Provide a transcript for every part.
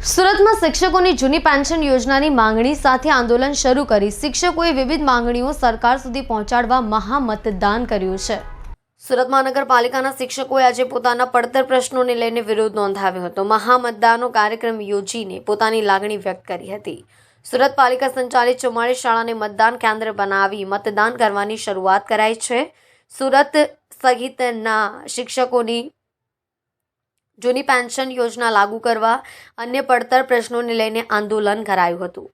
સુરતમાં શિક્ષકોની જૂની પેન્શન યોજનાની માંગણી સાથે આંદોલન શરૂ કરી શિક્ષકોએ વિવિધ માંગણીઓ સરકાર સુધી પહોંચાડવા મહામતદાન કર્યું છે। સુરત મહાનગરપાલિકાના શિક્ષકોએ આજે પોતાના પડતર પ્રશ્નોને લઈને વિરોધ નોંધાવ્યો હતો। મહામતદાનનો કાર્યક્રમ યોજીને પોતાની લાગણી વ્યક્ત કરી હતી। સુરત પાલિકા સંચાલિત 44 શાળાને મતદાન કેન્દ્ર બનાવી મતદાન કરવાની શરૂઆત કરાઈ છે। સુરત સહિતના શિક્ષકોની જૂની પેન્શન યોજના લાગુ કરવા અન્ય પડતર પ્રશ્નોને લઈને આંદોલન કરાયું હતું।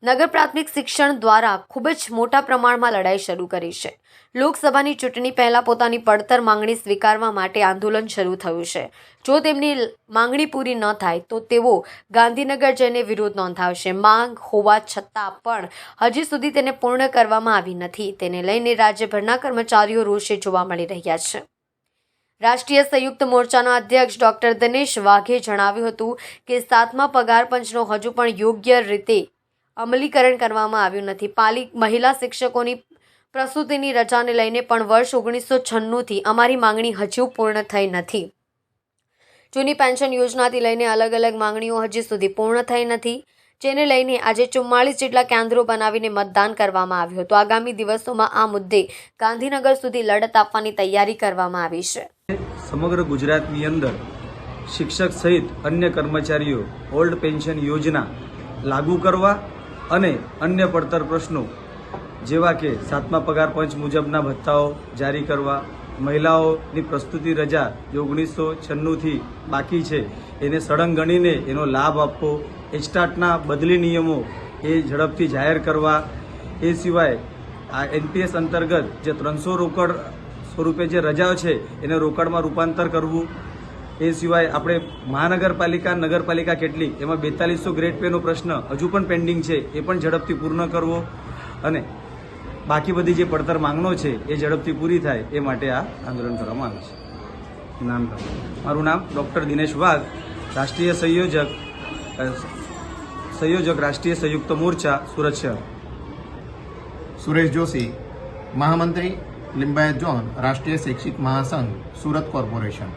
નગર પ્રાથમિક શિક્ષણ દ્વારા ખૂબ જ મોટા પ્રમાણમાં લડાઈ શરૂ કરી છે। લોકસભાની ચૂંટણી પહેલા પોતાની પડતર માંગણી સ્વીકારવા માટે આંદોલન શરૂ થયું છે। જો તેમની માંગણી પૂરી ન થાય તો તેઓ ગાંધીનગર જઈને વિરોધ નોંધાવશે। માંગ હોવા છતાં પણ હજી સુધી તેને પૂર્ણ કરવામાં આવી નથી। તેને લઈને રાજ્યભરના કર્મચારીઓ રોષે જોવા મળી રહ્યા છે। રાષ્ટ્રીય સંયુક્ત મોરચાના અધ્યક્ષ ડોક્ટર દિનેશ વાઘે જણાવ્યું હતું કે 7મા પગાર પંચનો હજુ પણ યોગ્ય રીતે અમલીકરણ કરવામાં આવ્યું નથી। મહિલા શિક્ષકોની પ્રસૂતિની રજાને લઈને પણ વર્ષ 1996થી અમારી માંગણી હજુ પૂર્ણ થઈ નથી। જૂની પેન્શન યોજનાથી લઈને અલગ અલગ માંગણીઓ હજી સુધી પૂર્ણ થઈ નથી, જેને લઈને આજે 44 જેટલા કેન્દ્રો બનાવીને મતદાન કરવામાં આવ્યું હતું। આગામી દિવસોમાં આ મુદ્દે ગાંધીનગર સુધી લડત આપવાની તૈયારી કરવામાં આવી છે। સમગ્ર ગુજરાતની અંદર શિક્ષક સહિત અન્ય કર્મચારીઓ ઓલ્ડ પેન્શન યોજના લાગુ કરવા અને અન્ય પડતર પ્રશ્નો જેવા કે 7મા પગાર પંચ મુજબના ભથ્થાઓ જારી કરવા, મહિલાઓની પ્રસ્તુતિ રજા જે 1996થી બાકી છે એને સળંગ ગણીને એનો લાભ આપવો, એસ્ટાટના બદલી નિયમો એ ઝડપથી જાહેર કરવા, એ સિવાય આ એનપીએસ અંતર્ગત જે 300 રોકડ સ્વરૂપે જે રજાઓ છે એને રોકડમાં રૂપાંતર કરવું, એ સિવાય આપણે મહાનગરપાલિકા નગરપાલિકા કેટલી એમાં 4200 ગ્રેડ પેનો પ્રશ્ન હજુ પણ પેન્ડિંગ છે એ પણ ઝડપથી પૂર્ણ કરવો અને બાકી બધી જે પડતર માંગણો છે એ ઝડપથી પૂરી થાય એ માટે આ આંદોલન કરવામાં આવે છે। મારું નામ ડૉક્ટર દિનેશ વાઘ, રાષ્ટ્રીય સંયોજક રાષ્ટ્રીય સંયુક્ત મોરચા સુરત શહેર। સુરેશ જોશી, મહામંત્રી લિંબાયત ઝોન રાષ્ટ્રીય શૈક્ષિક મહાસંઘ સુરત કોર્પોરેશન।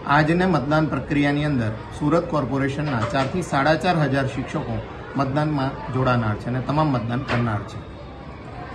આજની મતદાન પ્રક્રિયાની અંદર સુરત કોર્પોરેશનના 4 થી 4.5 હજાર શિક્ષકો મતદાનમાં જોડાનાર છે અને તમામ મતદાન કરનાર છે।